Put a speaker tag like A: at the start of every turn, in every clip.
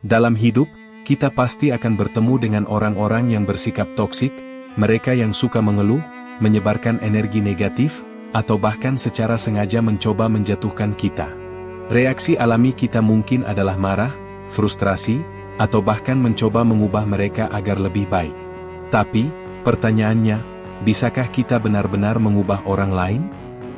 A: Dalam hidup, kita pasti akan bertemu dengan orang-orang yang bersikap toksik, mereka yang suka mengeluh, menyebarkan energi negatif, atau bahkan secara sengaja mencoba menjatuhkan kita. Reaksi alami kita mungkin adalah marah, frustrasi, atau bahkan mencoba mengubah mereka agar lebih baik. Tapi, pertanyaannya, bisakah kita benar-benar mengubah orang lain?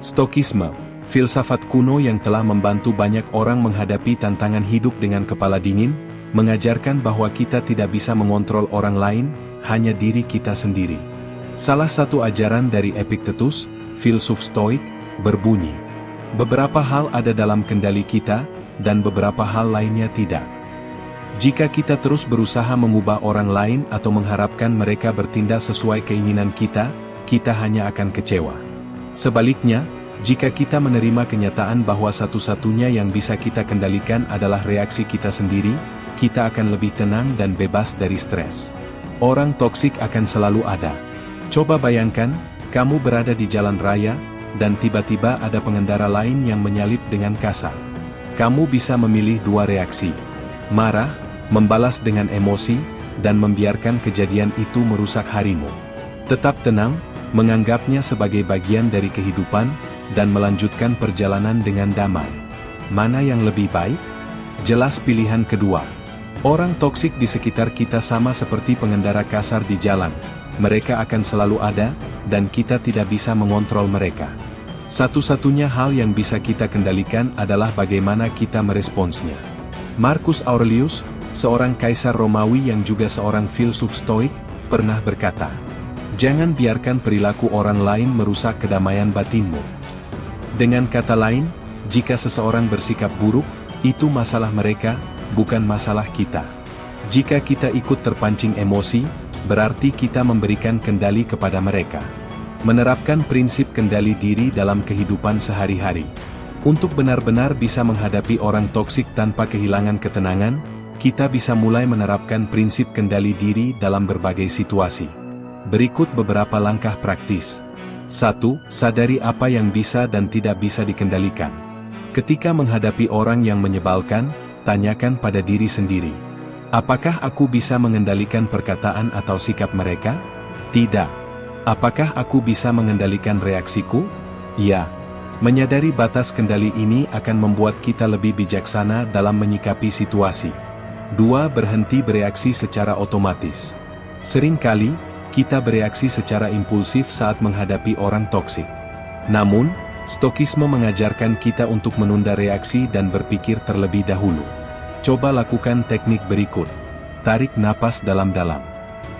A: Stokisme, filsafat kuno yang telah membantu banyak orang menghadapi tantangan hidup dengan kepala dingin, mengajarkan bahwa kita tidak bisa mengontrol orang lain, hanya diri kita sendiri. Salah satu ajaran dari Epictetus, filsuf Stoik, berbunyi, beberapa hal ada dalam kendali kita, dan beberapa hal lainnya tidak. Jika kita terus berusaha mengubah orang lain atau mengharapkan mereka bertindak sesuai keinginan kita, kita hanya akan kecewa. Sebaliknya, jika kita menerima kenyataan bahwa satu-satunya yang bisa kita kendalikan adalah reaksi kita sendiri, kita akan lebih tenang dan bebas dari stres. Orang toksik akan selalu ada. Coba bayangkan, kamu berada di jalan raya, dan tiba-tiba ada pengendara lain yang menyalip dengan kasar. Kamu bisa memilih dua reaksi: marah, membalas dengan emosi, dan membiarkan kejadian itu merusak harimu. Tetap tenang, menganggapnya sebagai bagian dari kehidupan, dan melanjutkan perjalanan dengan damai. Mana yang lebih baik? Jelas pilihan kedua. Orang toksik di sekitar kita sama seperti pengendara kasar di jalan. Mereka akan selalu ada, dan kita tidak bisa mengontrol mereka. Satu-satunya hal yang bisa kita kendalikan adalah bagaimana kita meresponsnya. Marcus Aurelius, seorang kaisar Romawi yang juga seorang filsuf Stoik, pernah berkata, "Jangan biarkan perilaku orang lain merusak kedamaian batinmu." Dengan kata lain, jika seseorang bersikap buruk, itu masalah mereka, bukan masalah kita. Jika kita ikut terpancing emosi, berarti kita memberikan kendali kepada mereka. Menerapkan prinsip kendali diri dalam kehidupan sehari-hari. Untuk benar-benar bisa menghadapi orang toksik tanpa kehilangan ketenangan, kita bisa mulai menerapkan prinsip kendali diri dalam berbagai situasi. Berikut beberapa langkah praktis. 1. Sadari apa yang bisa dan tidak bisa dikendalikan. Ketika menghadapi orang yang menyebalkan, tanyakan pada diri sendiri. Apakah aku bisa mengendalikan perkataan atau sikap mereka? Tidak. Apakah aku bisa mengendalikan reaksiku? Ya. Menyadari batas kendali ini akan membuat kita lebih bijaksana dalam menyikapi situasi. 2. Berhenti bereaksi secara otomatis. Seringkali, kita bereaksi secara impulsif saat menghadapi orang toksik. Namun, Stokisme mengajarkan kita untuk menunda reaksi dan berpikir terlebih dahulu. Coba lakukan teknik berikut. Tarik napas dalam-dalam.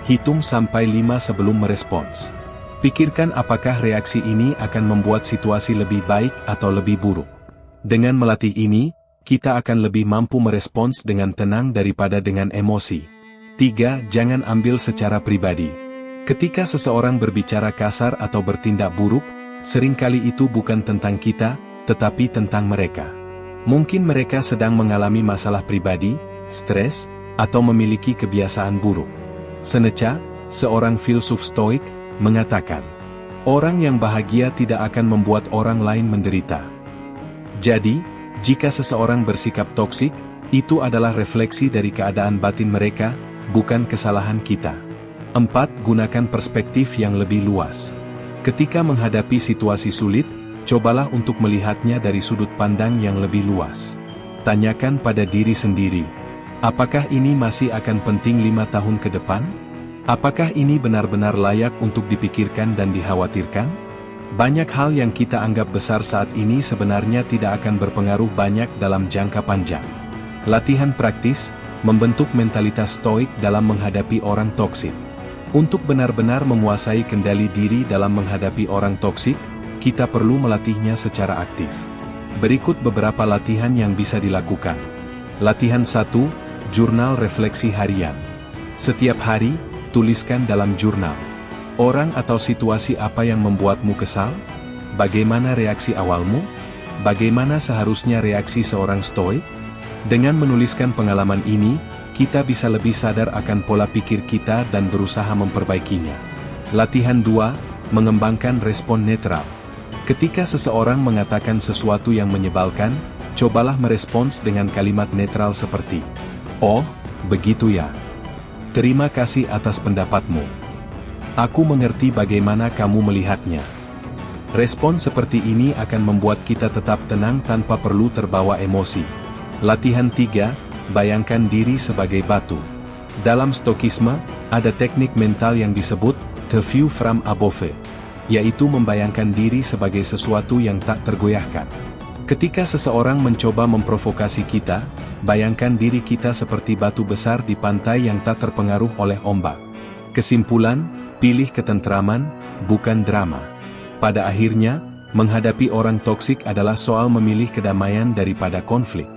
A: Hitung sampai 5 sebelum merespons. Pikirkan apakah reaksi ini akan membuat situasi lebih baik atau lebih buruk. Dengan melatih ini, kita akan lebih mampu merespons dengan tenang daripada dengan emosi. 3. Jangan ambil secara pribadi. Ketika seseorang berbicara kasar atau bertindak buruk, seringkali itu bukan tentang kita, tetapi tentang mereka. Mungkin mereka sedang mengalami masalah pribadi, stres, atau memiliki kebiasaan buruk. Seneca, seorang filsuf Stoik, mengatakan, orang yang bahagia tidak akan membuat orang lain menderita. Jadi, jika seseorang bersikap toksik, itu adalah refleksi dari keadaan batin mereka, bukan kesalahan kita. 4. Gunakan perspektif yang lebih luas. Ketika menghadapi situasi sulit, cobalah untuk melihatnya dari sudut pandang yang lebih luas. Tanyakan pada diri sendiri, apakah ini masih akan penting 5 tahun ke depan? Apakah ini benar-benar layak untuk dipikirkan dan dikhawatirkan? Banyak hal yang kita anggap besar saat ini sebenarnya tidak akan berpengaruh banyak dalam jangka panjang. Latihan praktis, membentuk mentalitas stoik dalam menghadapi orang toksik. Untuk benar-benar menguasai kendali diri dalam menghadapi orang toksik, kita perlu melatihnya secara aktif. Berikut beberapa latihan yang bisa dilakukan. Latihan 1, jurnal refleksi harian. Setiap hari, tuliskan dalam jurnal. Orang atau situasi apa yang membuatmu kesal? Bagaimana reaksi awalmu? Bagaimana seharusnya reaksi seorang stoik? Dengan menuliskan pengalaman ini, kita bisa lebih sadar akan pola pikir kita dan berusaha memperbaikinya. Latihan 2, mengembangkan respon netral. Ketika seseorang mengatakan sesuatu yang menyebalkan, cobalah merespons dengan kalimat netral seperti, Oh, begitu ya. Terima kasih atas pendapatmu. Aku mengerti bagaimana kamu melihatnya. Respon seperti ini akan membuat kita tetap tenang tanpa perlu terbawa emosi. Latihan 3, bayangkan diri sebagai batu. Dalam Stokisme, ada teknik mental yang disebut the view from above, yaitu membayangkan diri sebagai sesuatu yang tak tergoyahkan. Ketika seseorang mencoba memprovokasi kita, bayangkan diri kita seperti batu besar di pantai yang tak terpengaruh oleh ombak. Kesimpulan, pilih ketentraman, bukan drama. Pada akhirnya, menghadapi orang toksik adalah soal memilih kedamaian daripada konflik.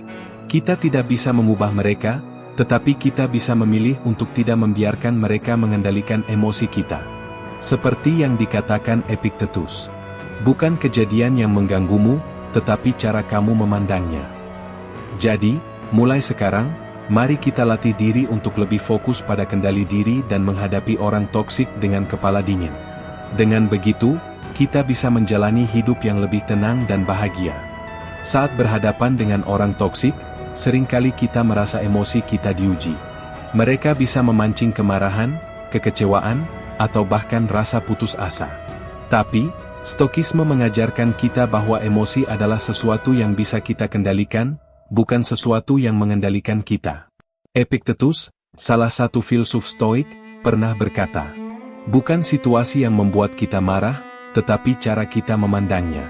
A: Kita tidak bisa mengubah mereka, tetapi kita bisa memilih untuk tidak membiarkan mereka mengendalikan emosi kita. Seperti yang dikatakan Epictetus, bukan kejadian yang mengganggumu, tetapi cara kamu memandangnya. Jadi, mulai sekarang, mari kita latih diri untuk lebih fokus pada kendali diri dan menghadapi orang toksik dengan kepala dingin. Dengan begitu, kita bisa menjalani hidup yang lebih tenang dan bahagia. Saat berhadapan dengan orang toksik, seringkali kita merasa emosi kita diuji. Mereka bisa memancing kemarahan, kekecewaan, atau bahkan rasa putus asa. Tapi, Stokisme mengajarkan kita bahwa emosi adalah sesuatu yang bisa kita kendalikan, bukan sesuatu yang mengendalikan kita. Epictetus, salah satu filsuf Stoik, pernah berkata, bukan situasi yang membuat kita marah, tetapi cara kita memandangnya.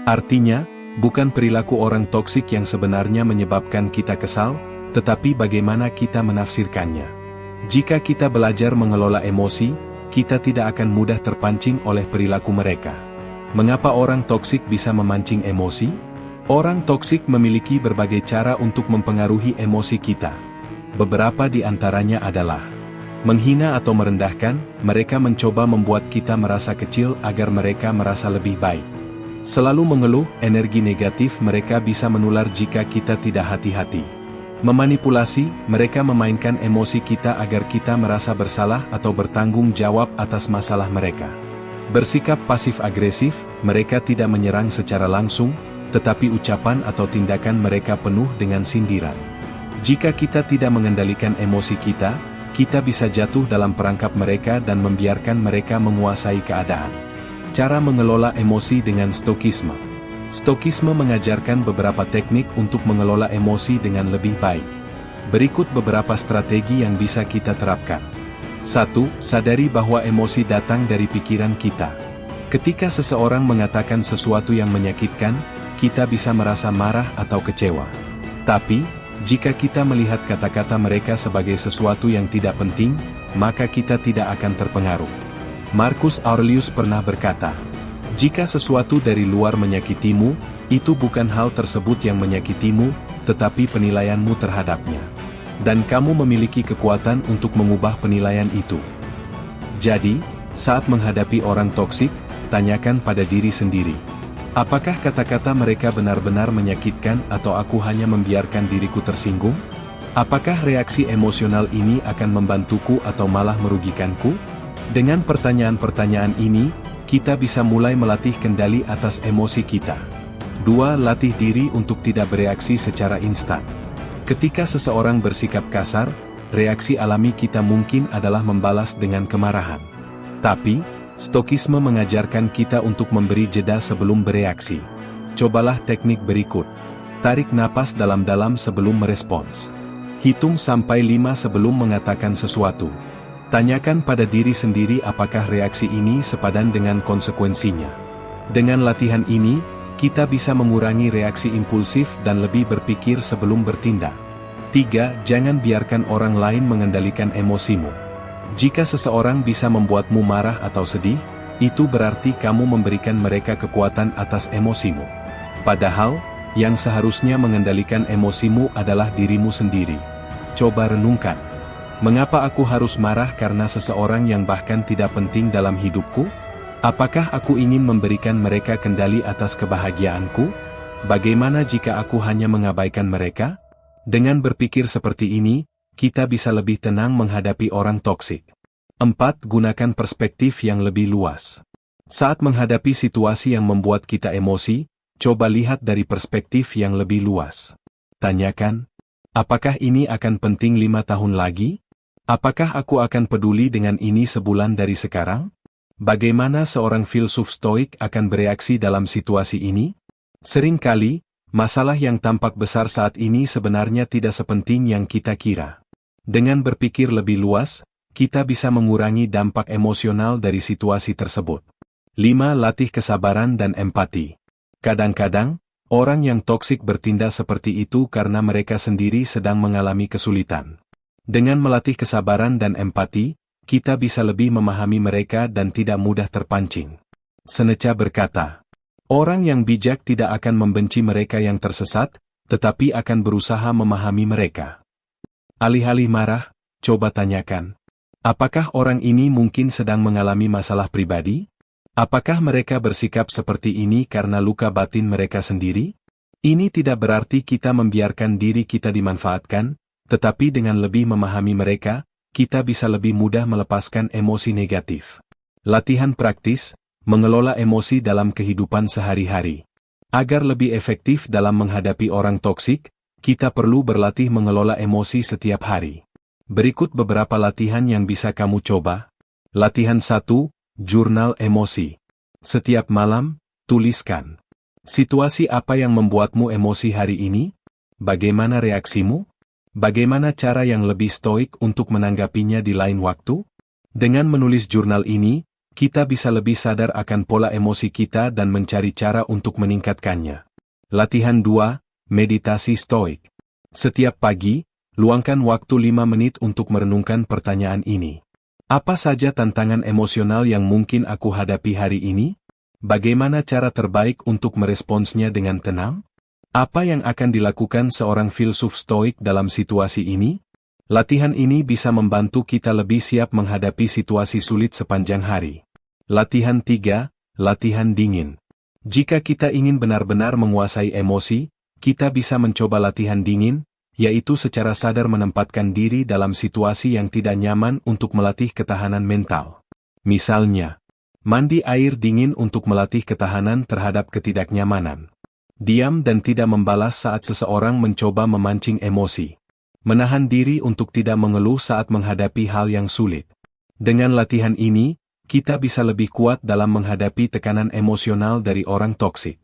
A: Artinya, bukan perilaku orang toksik yang sebenarnya menyebabkan kita kesal, tetapi bagaimana kita menafsirkannya. Jika kita belajar mengelola emosi, kita tidak akan mudah terpancing oleh perilaku mereka. Mengapa orang toksik bisa memancing emosi? Orang toksik memiliki berbagai cara untuk mempengaruhi emosi kita. Beberapa di antaranya adalah menghina atau merendahkan. Mereka mencoba membuat kita merasa kecil agar mereka merasa lebih baik. Selalu mengeluh, energi negatif mereka bisa menular jika kita tidak hati-hati. Memanipulasi, mereka memainkan emosi kita agar kita merasa bersalah atau bertanggung jawab atas masalah mereka. Bersikap pasif-agresif, mereka tidak menyerang secara langsung, tetapi ucapan atau tindakan mereka penuh dengan sindiran. Jika kita tidak mengendalikan emosi kita bisa jatuh dalam perangkap mereka dan membiarkan mereka menguasai keadaan. Cara mengelola emosi dengan Stokisme. Stokisme mengajarkan beberapa teknik untuk mengelola emosi dengan lebih baik. Berikut beberapa strategi yang bisa kita terapkan. 1. Sadari bahwa emosi datang dari pikiran kita. Ketika seseorang mengatakan sesuatu yang menyakitkan, kita bisa merasa marah atau kecewa. Tapi, jika kita melihat kata-kata mereka sebagai sesuatu yang tidak penting, maka kita tidak akan terpengaruh. Marcus Aurelius pernah berkata, jika sesuatu dari luar menyakitimu, itu bukan hal tersebut yang menyakitimu, tetapi penilaianmu terhadapnya. Dan kamu memiliki kekuatan untuk mengubah penilaian itu. Jadi, saat menghadapi orang toksik, tanyakan pada diri sendiri. Apakah kata-kata mereka benar-benar menyakitkan atau aku hanya membiarkan diriku tersinggung? Apakah reaksi emosional ini akan membantuku atau malah merugikanku? Dengan pertanyaan-pertanyaan ini, kita bisa mulai melatih kendali atas emosi kita. 2. Latih diri untuk tidak bereaksi secara instan. Ketika seseorang bersikap kasar, reaksi alami kita mungkin adalah membalas dengan kemarahan. Tapi, Stokisme mengajarkan kita untuk memberi jeda sebelum bereaksi. Cobalah teknik berikut. Tarik napas dalam-dalam sebelum merespons. Hitung sampai 5 sebelum mengatakan sesuatu. Tanyakan pada diri sendiri apakah reaksi ini sepadan dengan konsekuensinya. Dengan latihan ini, kita bisa mengurangi reaksi impulsif dan lebih berpikir sebelum bertindak. 3. Jangan biarkan orang lain mengendalikan emosimu. Jika seseorang bisa membuatmu marah atau sedih, itu berarti kamu memberikan mereka kekuatan atas emosimu. Padahal, yang seharusnya mengendalikan emosimu adalah dirimu sendiri. Coba renungkan. Mengapa aku harus marah karena seseorang yang bahkan tidak penting dalam hidupku? Apakah aku ingin memberikan mereka kendali atas kebahagiaanku? Bagaimana jika aku hanya mengabaikan mereka? Dengan berpikir seperti ini, kita bisa lebih tenang menghadapi orang toksik. 4. Gunakan perspektif yang lebih luas. Saat menghadapi situasi yang membuat kita emosi, coba lihat dari perspektif yang lebih luas. Tanyakan, Apakah ini akan penting 5 tahun lagi? Apakah aku akan peduli dengan ini sebulan dari sekarang? Bagaimana seorang filsuf stoik akan bereaksi dalam situasi ini? Seringkali, masalah yang tampak besar saat ini sebenarnya tidak sepenting yang kita kira. Dengan berpikir lebih luas, kita bisa mengurangi dampak emosional dari situasi tersebut. 5. Latih kesabaran dan empati. Kadang-kadang, orang yang toksik bertindak seperti itu karena mereka sendiri sedang mengalami kesulitan. Dengan melatih kesabaran dan empati, kita bisa lebih memahami mereka dan tidak mudah terpancing. Seneca berkata, orang yang bijak tidak akan membenci mereka yang tersesat, tetapi akan berusaha memahami mereka. Alih-alih marah, coba tanyakan, apakah orang ini mungkin sedang mengalami masalah pribadi? Apakah mereka bersikap seperti ini karena luka batin mereka sendiri? Ini tidak berarti kita membiarkan diri kita dimanfaatkan, tetapi dengan lebih memahami mereka, kita bisa lebih mudah melepaskan emosi negatif. Latihan praktis, mengelola emosi dalam kehidupan sehari-hari. Agar lebih efektif dalam menghadapi orang toksik, kita perlu berlatih mengelola emosi setiap hari. Berikut beberapa latihan yang bisa kamu coba. Latihan 1, jurnal emosi. Setiap malam, tuliskan. Situasi apa yang membuatmu emosi hari ini? Bagaimana reaksimu? Bagaimana cara yang lebih stoik untuk menanggapinya di lain waktu? Dengan menulis jurnal ini, kita bisa lebih sadar akan pola emosi kita dan mencari cara untuk meningkatkannya. Latihan 2, meditasi stoik. Setiap pagi, luangkan waktu 5 menit untuk merenungkan pertanyaan ini. Apa saja tantangan emosional yang mungkin aku hadapi hari ini? Bagaimana cara terbaik untuk meresponsnya dengan tenang? Apa yang akan dilakukan seorang filsuf stoik dalam situasi ini? Latihan ini bisa membantu kita lebih siap menghadapi situasi sulit sepanjang hari. Latihan 3, latihan dingin. Jika kita ingin benar-benar menguasai emosi, kita bisa mencoba latihan dingin, yaitu secara sadar menempatkan diri dalam situasi yang tidak nyaman untuk melatih ketahanan mental. Misalnya, mandi air dingin untuk melatih ketahanan terhadap ketidaknyamanan. Diam dan tidak membalas saat seseorang mencoba memancing emosi. Menahan diri untuk tidak mengeluh saat menghadapi hal yang sulit. Dengan latihan ini, kita bisa lebih kuat dalam menghadapi tekanan emosional dari orang toksik.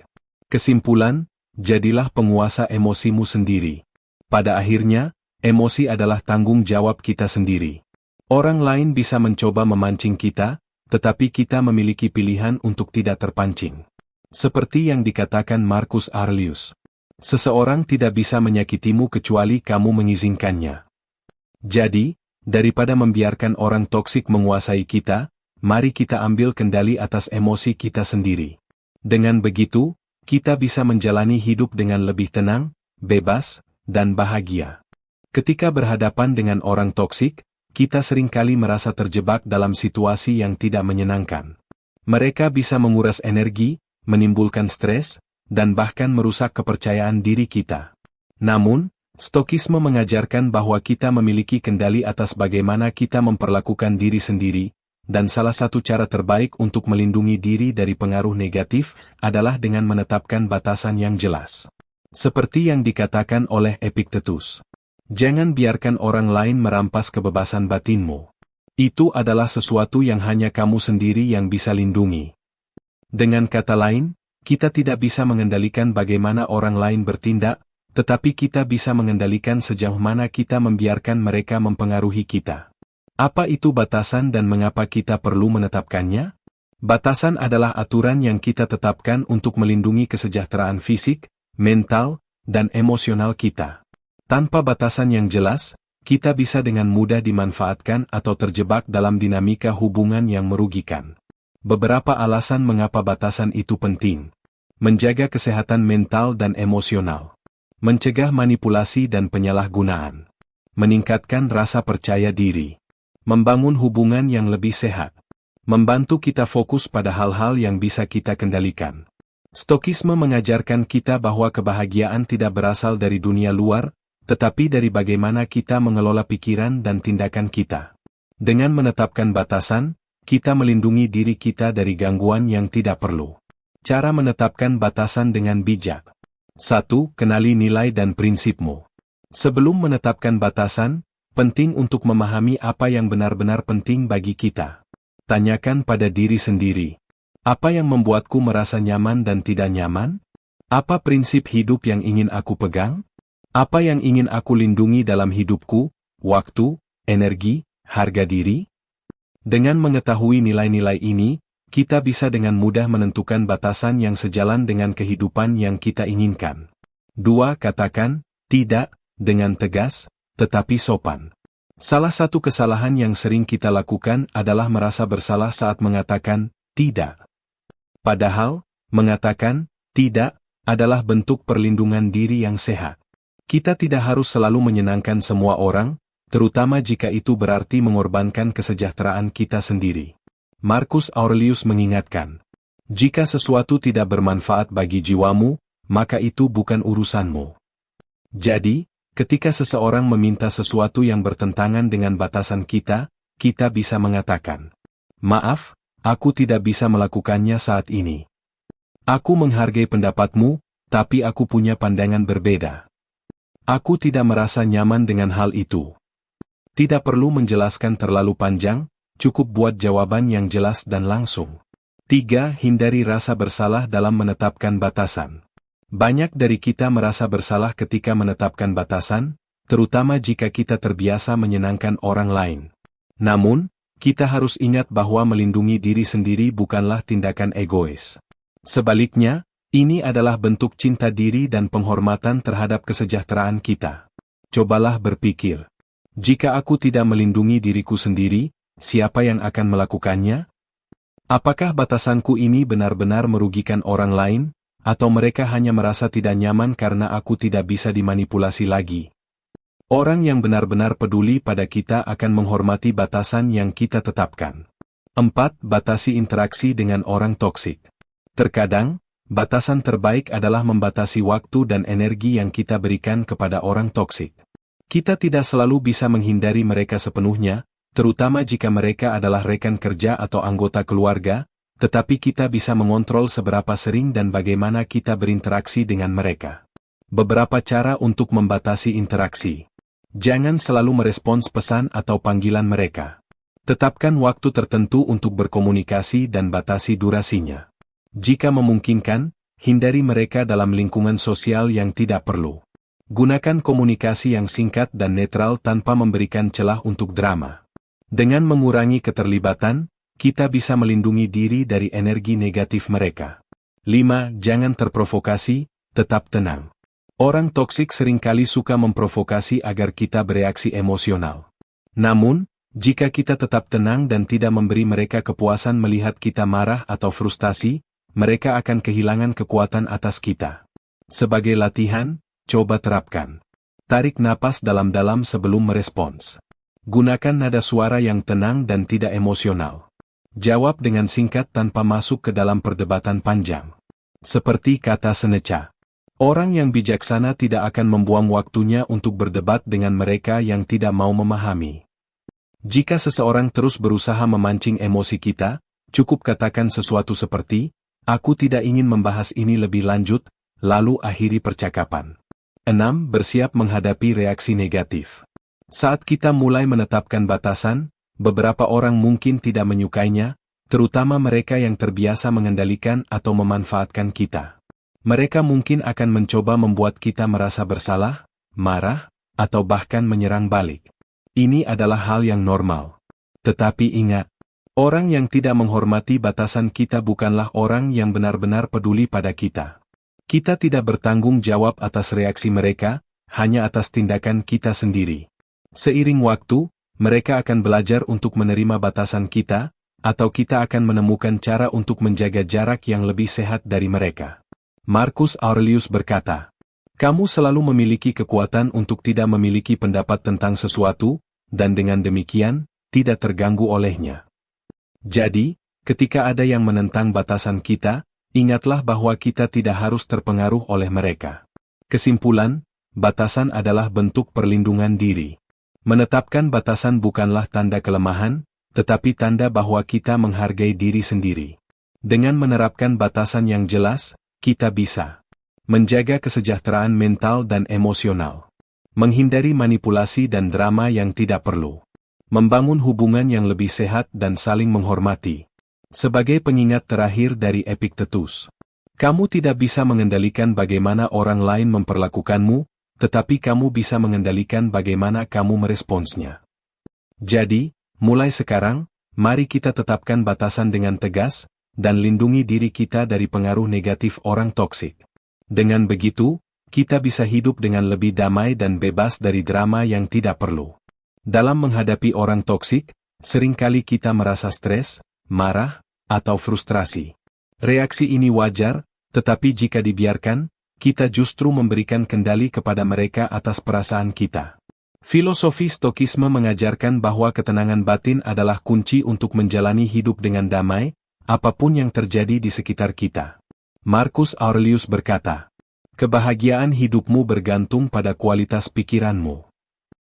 A: Kesimpulan, jadilah penguasa emosimu sendiri. Pada akhirnya, emosi adalah tanggung jawab kita sendiri. Orang lain bisa mencoba memancing kita, tetapi kita memiliki pilihan untuk tidak terpancing. Seperti yang dikatakan Marcus Aurelius, seseorang tidak bisa menyakitimu kecuali kamu mengizinkannya. Jadi, daripada membiarkan orang toksik menguasai kita, mari kita ambil kendali atas emosi kita sendiri. Dengan begitu, kita bisa menjalani hidup dengan lebih tenang, bebas, dan bahagia. Ketika berhadapan dengan orang toksik, kita seringkali merasa terjebak dalam situasi yang tidak menyenangkan. Mereka bisa menguras energi, menimbulkan stres, dan bahkan merusak kepercayaan diri kita. Namun, Stokisme mengajarkan bahwa kita memiliki kendali atas bagaimana kita memperlakukan diri sendiri, dan salah satu cara terbaik untuk melindungi diri dari pengaruh negatif adalah dengan menetapkan batasan yang jelas. Seperti yang dikatakan oleh Epictetus, jangan biarkan orang lain merampas kebebasan batinmu. Itu adalah sesuatu yang hanya kamu sendiri yang bisa lindungi. Dengan kata lain, kita tidak bisa mengendalikan bagaimana orang lain bertindak, tetapi kita bisa mengendalikan sejauh mana kita membiarkan mereka mempengaruhi kita. Apa itu batasan dan mengapa kita perlu menetapkannya? Batasan adalah aturan yang kita tetapkan untuk melindungi kesejahteraan fisik, mental, dan emosional kita. Tanpa batasan yang jelas, kita bisa dengan mudah dimanfaatkan atau terjebak dalam dinamika hubungan yang merugikan. Beberapa alasan mengapa batasan itu penting. Menjaga kesehatan mental dan emosional. Mencegah manipulasi dan penyalahgunaan. Meningkatkan rasa percaya diri. Membangun hubungan yang lebih sehat. Membantu kita fokus pada hal-hal yang bisa kita kendalikan. Stokisme mengajarkan kita bahwa kebahagiaan tidak berasal dari dunia luar, tetapi dari bagaimana kita mengelola pikiran dan tindakan kita. Dengan menetapkan batasan, kita melindungi diri kita dari gangguan yang tidak perlu. Cara menetapkan batasan dengan bijak. 1. Kenali nilai dan prinsipmu. Sebelum menetapkan batasan, penting untuk memahami apa yang benar-benar penting bagi kita. Tanyakan pada diri sendiri, apa yang membuatku merasa nyaman dan tidak nyaman? Apa prinsip hidup yang ingin aku pegang? Apa yang ingin aku lindungi dalam hidupku, waktu, energi, harga diri? Dengan mengetahui nilai-nilai ini, kita bisa dengan mudah menentukan batasan yang sejalan dengan kehidupan yang kita inginkan. 2. Katakan tidak dengan tegas, tetapi sopan. Salah satu kesalahan yang sering kita lakukan adalah merasa bersalah saat mengatakan tidak. Padahal, mengatakan tidak adalah bentuk perlindungan diri yang sehat. Kita tidak harus selalu menyenangkan semua orang, terutama jika itu berarti mengorbankan kesejahteraan kita sendiri. Marcus Aurelius mengingatkan, jika sesuatu tidak bermanfaat bagi jiwamu, maka itu bukan urusanmu. Jadi, ketika seseorang meminta sesuatu yang bertentangan dengan batasan kita, kita bisa mengatakan, "Maaf, aku tidak bisa melakukannya saat ini. Aku menghargai pendapatmu, tapi aku punya pandangan berbeda. Aku tidak merasa nyaman dengan hal itu." Tidak perlu menjelaskan terlalu panjang, cukup buat jawaban yang jelas dan langsung. 3. Hindari rasa bersalah dalam menetapkan batasan. Banyak dari kita merasa bersalah ketika menetapkan batasan, terutama jika kita terbiasa menyenangkan orang lain. Namun, kita harus ingat bahwa melindungi diri sendiri bukanlah tindakan egois. Sebaliknya, ini adalah bentuk cinta diri dan penghormatan terhadap kesejahteraan kita. Cobalah berpikir, jika aku tidak melindungi diriku sendiri, siapa yang akan melakukannya? Apakah batasanku ini benar-benar merugikan orang lain? Atau mereka hanya merasa tidak nyaman karena aku tidak bisa dimanipulasi lagi? Orang yang benar-benar peduli pada kita akan menghormati batasan yang kita tetapkan. 4. Batasi interaksi dengan orang toksik. Terkadang, batasan terbaik adalah membatasi waktu dan energi yang kita berikan kepada orang toksik. Kita tidak selalu bisa menghindari mereka sepenuhnya, terutama jika mereka adalah rekan kerja atau anggota keluarga, tetapi kita bisa mengontrol seberapa sering dan bagaimana kita berinteraksi dengan mereka. Beberapa cara untuk membatasi interaksi. Jangan selalu merespons pesan atau panggilan mereka. Tetapkan waktu tertentu untuk berkomunikasi dan batasi durasinya. Jika memungkinkan, hindari mereka dalam lingkungan sosial yang tidak perlu. Gunakan komunikasi yang singkat dan netral tanpa memberikan celah untuk drama. Dengan mengurangi keterlibatan, kita bisa melindungi diri dari energi negatif mereka. 5. Jangan terprovokasi, tetap tenang. Orang toksik seringkali suka memprovokasi agar kita bereaksi emosional. Namun, jika kita tetap tenang dan tidak memberi mereka kepuasan melihat kita marah atau frustasi, mereka akan kehilangan kekuatan atas kita. Sebagai latihan, coba terapkan. Tarik napas dalam-dalam sebelum merespons. Gunakan nada suara yang tenang dan tidak emosional. Jawab dengan singkat tanpa masuk ke dalam perdebatan panjang. Seperti kata Seneca, orang yang bijaksana tidak akan membuang waktunya untuk berdebat dengan mereka yang tidak mau memahami. Jika seseorang terus berusaha memancing emosi kita, cukup katakan sesuatu seperti, "Aku tidak ingin membahas ini lebih lanjut," lalu akhiri percakapan. 6. Bersiap menghadapi reaksi negatif. Saat kita mulai menetapkan batasan, beberapa orang mungkin tidak menyukainya, terutama mereka yang terbiasa mengendalikan atau memanfaatkan kita. Mereka mungkin akan mencoba membuat kita merasa bersalah, marah, atau bahkan menyerang balik. Ini adalah hal yang normal. Tetapi ingat, orang yang tidak menghormati batasan kita bukanlah orang yang benar-benar peduli pada kita. Kita tidak bertanggung jawab atas reaksi mereka, hanya atas tindakan kita sendiri. Seiring waktu, mereka akan belajar untuk menerima batasan kita, atau kita akan menemukan cara untuk menjaga jarak yang lebih sehat dari mereka. Marcus Aurelius berkata, "Kamu selalu memiliki kekuatan untuk tidak memiliki pendapat tentang sesuatu, dan dengan demikian, tidak terganggu olehnya." Jadi, ketika ada yang menentang batasan kita, ingatlah bahwa kita tidak harus terpengaruh oleh mereka. Kesimpulan, batasan adalah bentuk perlindungan diri. Menetapkan batasan bukanlah tanda kelemahan, tetapi tanda bahwa kita menghargai diri sendiri. Dengan menerapkan batasan yang jelas, kita bisa menjaga kesejahteraan mental dan emosional, Menghindari manipulasi dan drama yang tidak perlu. Membangun hubungan yang lebih sehat dan saling menghormati. Sebagai pengingat terakhir dari Epictetus, kamu tidak bisa mengendalikan bagaimana orang lain memperlakukanmu, tetapi kamu bisa mengendalikan bagaimana kamu meresponsnya. Jadi, mulai sekarang, mari kita tetapkan batasan dengan tegas, dan lindungi diri kita dari pengaruh negatif orang toksik. Dengan begitu, kita bisa hidup dengan lebih damai dan bebas dari drama yang tidak perlu. Dalam menghadapi orang toksik, seringkali kita merasa stres, marah, atau frustrasi. Reaksi ini wajar, tetapi jika dibiarkan, kita justru memberikan kendali kepada mereka atas perasaan kita. Filosofi Stokisme mengajarkan bahwa ketenangan batin adalah kunci untuk menjalani hidup dengan damai, apapun yang terjadi di sekitar kita. Marcus Aurelius berkata, kebahagiaan hidupmu bergantung pada kualitas pikiranmu.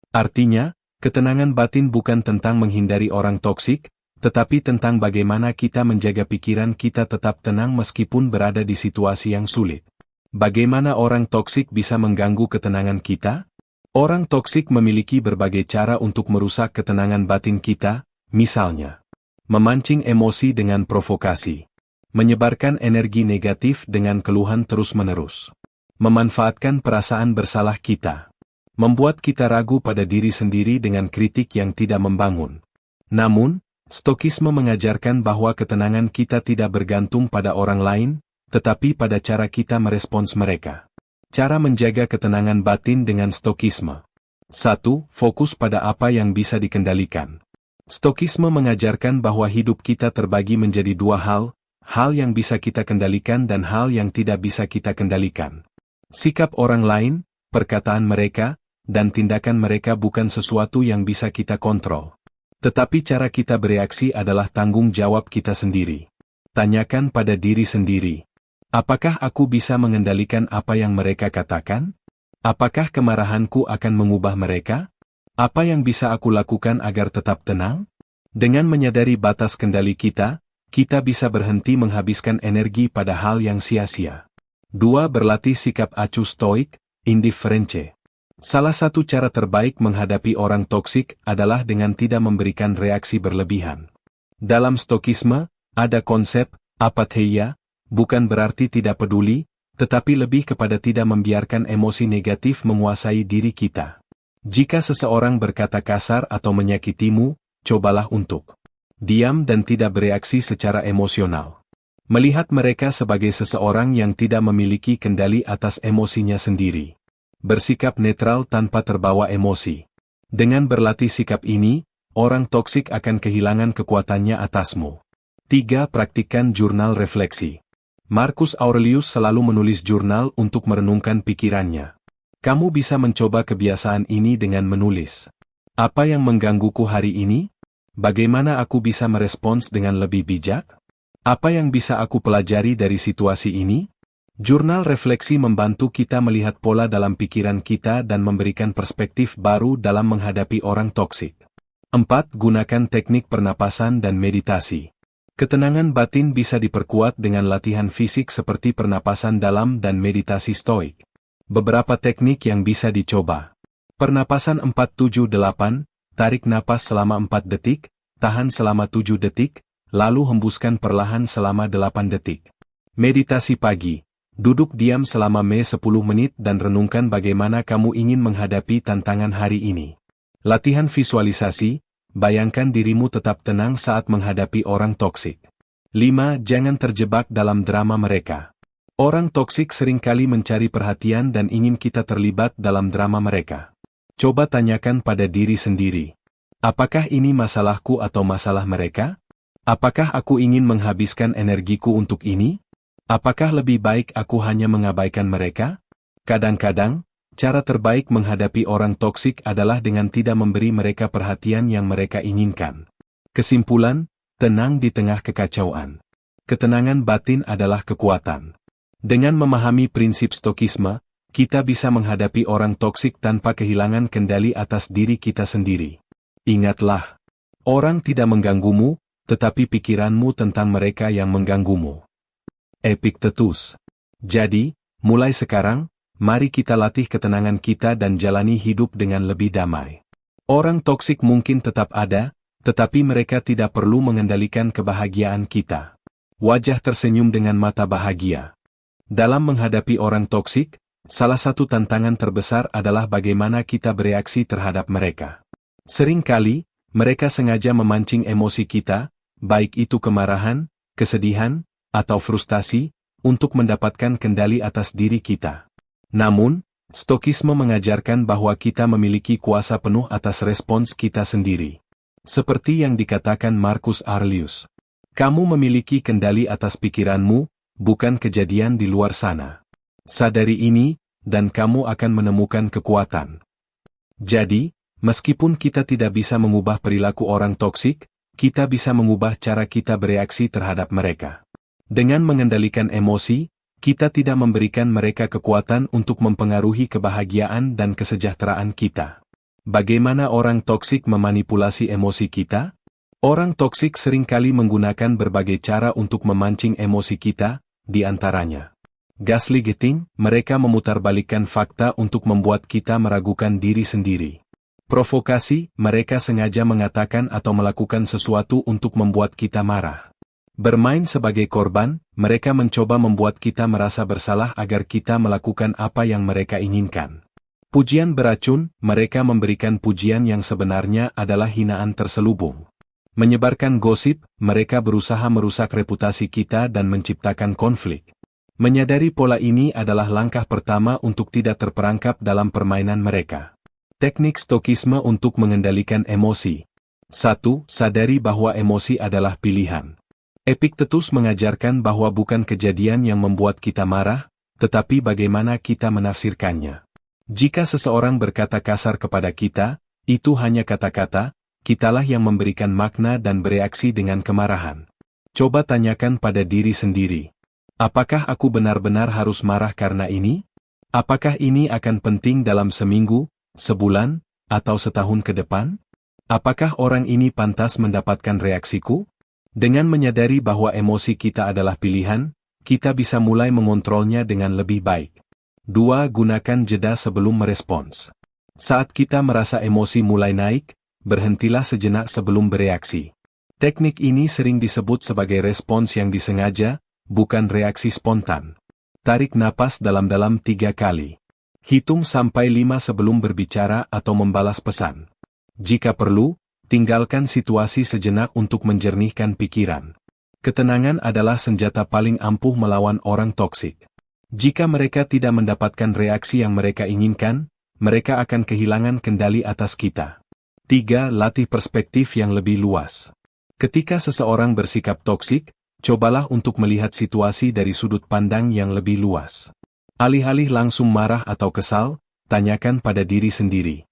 A: Artinya, ketenangan batin bukan tentang menghindari orang toksik, tetapi tentang bagaimana kita menjaga pikiran kita tetap tenang meskipun berada di situasi yang sulit. Bagaimana orang toksik bisa mengganggu ketenangan kita? Orang toksik memiliki berbagai cara untuk merusak ketenangan batin kita, misalnya memancing emosi dengan provokasi, menyebarkan energi negatif dengan keluhan terus-menerus, memanfaatkan perasaan bersalah kita, membuat kita ragu pada diri sendiri dengan kritik yang tidak membangun. Namun, Stokisme mengajarkan bahwa ketenangan kita tidak bergantung pada orang lain, tetapi pada cara kita merespons mereka. Cara menjaga ketenangan batin dengan Stokisme. 1. Fokus pada apa yang bisa dikendalikan. Stokisme mengajarkan bahwa hidup kita terbagi menjadi dua hal yang bisa kita kendalikan dan hal yang tidak bisa kita kendalikan. Sikap orang lain, perkataan mereka, dan tindakan mereka bukan sesuatu yang bisa kita kontrol. Tetapi cara kita bereaksi adalah tanggung jawab kita sendiri. Tanyakan pada diri sendiri, apakah aku bisa mengendalikan apa yang mereka katakan? Apakah kemarahanku akan mengubah mereka? Apa yang bisa aku lakukan agar tetap tenang? Dengan menyadari batas kendali kita bisa berhenti menghabiskan energi pada hal yang sia-sia. 2. Berlatih sikap acuh stoik, indifference. Salah satu cara terbaik menghadapi orang toksik adalah dengan tidak memberikan reaksi berlebihan. Dalam Stokisme, ada konsep apatheia, bukan berarti tidak peduli, tetapi lebih kepada tidak membiarkan emosi negatif menguasai diri kita. Jika seseorang berkata kasar atau menyakitimu, cobalah untuk diam dan tidak bereaksi secara emosional. Melihat mereka sebagai seseorang yang tidak memiliki kendali atas emosinya sendiri. Bersikap netral tanpa terbawa emosi. Dengan berlatih sikap ini, orang toksik akan kehilangan kekuatannya atasmu. 3. Praktikkan jurnal refleksi. Marcus Aurelius selalu menulis jurnal untuk merenungkan pikirannya. Kamu bisa mencoba kebiasaan ini dengan menulis. Apa yang menggangguku hari ini? Bagaimana aku bisa merespons dengan lebih bijak? Apa yang bisa aku pelajari dari situasi ini? Jurnal refleksi membantu kita melihat pola dalam pikiran kita dan memberikan perspektif baru dalam menghadapi orang toksik. 4. Gunakan teknik pernapasan dan meditasi. Ketenangan batin bisa diperkuat dengan latihan fisik seperti pernapasan dalam dan meditasi stoik. Beberapa teknik yang bisa dicoba. Pernapasan 4-7-8, tarik napas selama 4 detik, tahan selama 7 detik, lalu hembuskan perlahan selama 8 detik. Meditasi pagi. Duduk diam selama 10 menit dan renungkan bagaimana kamu ingin menghadapi tantangan hari ini. Latihan visualisasi, bayangkan dirimu tetap tenang saat menghadapi orang toksik. 5. Jangan terjebak dalam drama mereka. Orang toksik seringkali mencari perhatian dan ingin kita terlibat dalam drama mereka. Coba tanyakan pada diri sendiri. Apakah ini masalahku atau masalah mereka? Apakah aku ingin menghabiskan energiku untuk ini? Apakah lebih baik aku hanya mengabaikan mereka? Kadang-kadang, cara terbaik menghadapi orang toksik adalah dengan tidak memberi mereka perhatian yang mereka inginkan. Kesimpulan, tenang di tengah kekacauan. Ketenangan batin adalah kekuatan. Dengan memahami prinsip Stokisme, kita bisa menghadapi orang toksik tanpa kehilangan kendali atas diri kita sendiri. Ingatlah, orang tidak mengganggumu, tetapi pikiranmu tentang mereka yang mengganggumu. Epictetus. Jadi, mulai sekarang, mari kita latih ketenangan kita dan jalani hidup dengan lebih damai. Orang toksik mungkin tetap ada, tetapi mereka tidak perlu mengendalikan kebahagiaan kita. Wajah tersenyum dengan mata bahagia. Dalam menghadapi orang toksik, salah satu tantangan terbesar adalah bagaimana kita bereaksi terhadap mereka. Seringkali, mereka sengaja memancing emosi kita, baik itu kemarahan, kesedihan, atau frustasi, untuk mendapatkan kendali atas diri kita. Namun, Stokisme mengajarkan bahwa kita memiliki kuasa penuh atas respons kita sendiri. Seperti yang dikatakan Marcus Aurelius, kamu memiliki kendali atas pikiranmu, bukan kejadian di luar sana. Sadari ini, dan kamu akan menemukan kekuatan. Jadi, meskipun kita tidak bisa mengubah perilaku orang toksik, kita bisa mengubah cara kita bereaksi terhadap mereka. Dengan mengendalikan emosi, kita tidak memberikan mereka kekuatan untuk mempengaruhi kebahagiaan dan kesejahteraan kita. Bagaimana orang toksik memanipulasi emosi kita? Orang toksik seringkali menggunakan berbagai cara untuk memancing emosi kita, di antaranya gaslighting, mereka memutarbalikkan fakta untuk membuat kita meragukan diri sendiri. Provokasi, mereka sengaja mengatakan atau melakukan sesuatu untuk membuat kita marah. Bermain sebagai korban, mereka mencoba membuat kita merasa bersalah agar kita melakukan apa yang mereka inginkan. Pujian beracun, mereka memberikan pujian yang sebenarnya adalah hinaan terselubung. Menyebarkan gosip, mereka berusaha merusak reputasi kita dan menciptakan konflik. Menyadari pola ini adalah langkah pertama untuk tidak terperangkap dalam permainan mereka. Teknik stokisme untuk mengendalikan emosi. 1. Sadari bahwa emosi adalah pilihan. Epictetus mengajarkan bahwa bukan kejadian yang membuat kita marah, tetapi bagaimana kita menafsirkannya. Jika seseorang berkata kasar kepada kita, itu hanya kata-kata, kitalah yang memberikan makna dan bereaksi dengan kemarahan. Coba tanyakan pada diri sendiri. Apakah aku benar-benar harus marah karena ini? Apakah ini akan penting dalam seminggu, sebulan, atau setahun ke depan? Apakah orang ini pantas mendapatkan reaksiku? Dengan menyadari bahwa emosi kita adalah pilihan, kita bisa mulai mengontrolnya dengan lebih baik. 2. Gunakan jeda sebelum merespons. Saat kita merasa emosi mulai naik, berhentilah sejenak sebelum bereaksi. Teknik ini sering disebut sebagai respons yang disengaja, bukan reaksi spontan. Tarik napas dalam-dalam 3 kali. Hitung sampai 5 sebelum berbicara atau membalas pesan. Jika perlu, tinggalkan situasi sejenak untuk menjernihkan pikiran. Ketenangan adalah senjata paling ampuh melawan orang toksik. Jika mereka tidak mendapatkan reaksi yang mereka inginkan, mereka akan kehilangan kendali atas kita. 3. Latih perspektif yang lebih luas. Ketika seseorang bersikap toksik, cobalah untuk melihat situasi dari sudut pandang yang lebih luas. Alih-alih langsung marah atau kesal, tanyakan pada diri sendiri.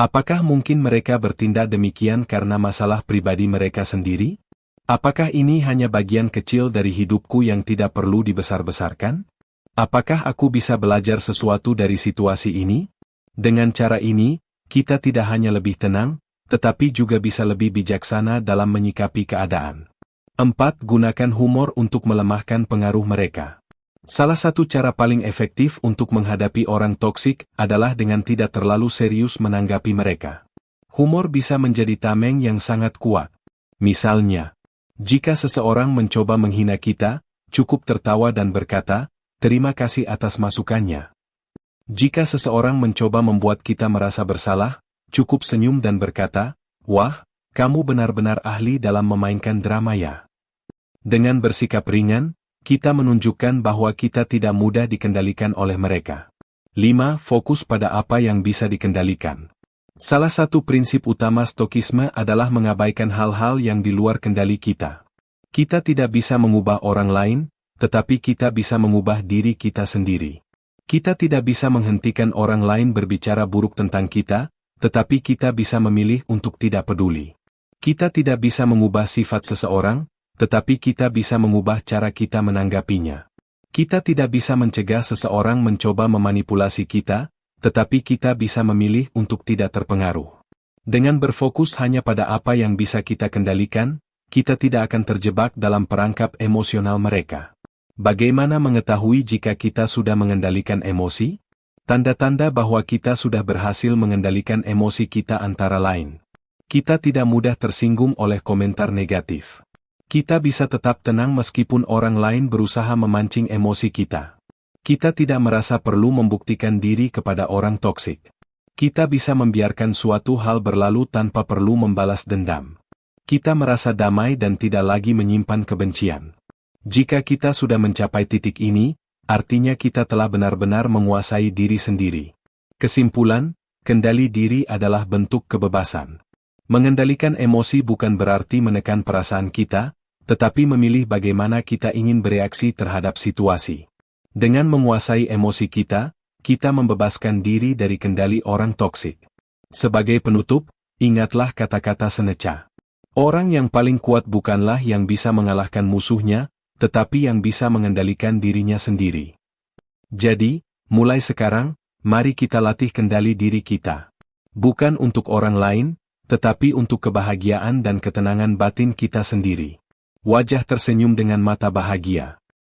A: Apakah mungkin mereka bertindak demikian karena masalah pribadi mereka sendiri? Apakah ini hanya bagian kecil dari hidupku yang tidak perlu dibesar-besarkan? Apakah aku bisa belajar sesuatu dari situasi ini? Dengan cara ini, kita tidak hanya lebih tenang, tetapi juga bisa lebih bijaksana dalam menyikapi keadaan. 4. Gunakan humor untuk melemahkan pengaruh mereka. Salah satu cara paling efektif untuk menghadapi orang toksik adalah dengan tidak terlalu serius menanggapi mereka. Humor bisa menjadi tameng yang sangat kuat. Misalnya, jika seseorang mencoba menghina kita, cukup tertawa dan berkata, "Terima kasih atas masukannya." Jika seseorang mencoba membuat kita merasa bersalah, cukup senyum dan berkata, "Wah, kamu benar-benar ahli dalam memainkan drama ya." Dengan bersikap ringan, kita menunjukkan bahwa kita tidak mudah dikendalikan oleh mereka. 5. Fokus pada apa yang bisa dikendalikan. Salah satu prinsip utama stokisme adalah mengabaikan hal-hal yang di luar kendali kita. Kita tidak bisa mengubah orang lain, tetapi kita bisa mengubah diri kita sendiri. Kita tidak bisa menghentikan orang lain berbicara buruk tentang kita, tetapi kita bisa memilih untuk tidak peduli. Kita tidak bisa mengubah sifat seseorang, tetapi kita bisa mengubah cara kita menanggapinya. Kita tidak bisa mencegah seseorang mencoba memanipulasi kita, tetapi kita bisa memilih untuk tidak terpengaruh. Dengan berfokus hanya pada apa yang bisa kita kendalikan, kita tidak akan terjebak dalam perangkap emosional mereka. Bagaimana mengetahui jika kita sudah mengendalikan emosi? Tanda-tanda bahwa kita sudah berhasil mengendalikan emosi kita antara lain. Kita tidak mudah tersinggung oleh komentar negatif. Kita bisa tetap tenang meskipun orang lain berusaha memancing emosi kita. Kita tidak merasa perlu membuktikan diri kepada orang toksik. Kita bisa membiarkan suatu hal berlalu tanpa perlu membalas dendam. Kita merasa damai dan tidak lagi menyimpan kebencian. Jika kita sudah mencapai titik ini, artinya kita telah benar-benar menguasai diri sendiri. Kesimpulan, kendali diri adalah bentuk kebebasan. Mengendalikan emosi bukan berarti menekan perasaan kita, tetapi memilih bagaimana kita ingin bereaksi terhadap situasi. Dengan menguasai emosi kita membebaskan diri dari kendali orang toksik. Sebagai penutup, ingatlah kata-kata Seneca. Orang yang paling kuat bukanlah yang bisa mengalahkan musuhnya, tetapi yang bisa mengendalikan dirinya sendiri. Jadi, mulai sekarang, mari kita latih kendali diri kita. Bukan untuk orang lain, tetapi untuk kebahagiaan dan ketenangan batin kita sendiri. Wajah tersenyum dengan mata bahagia.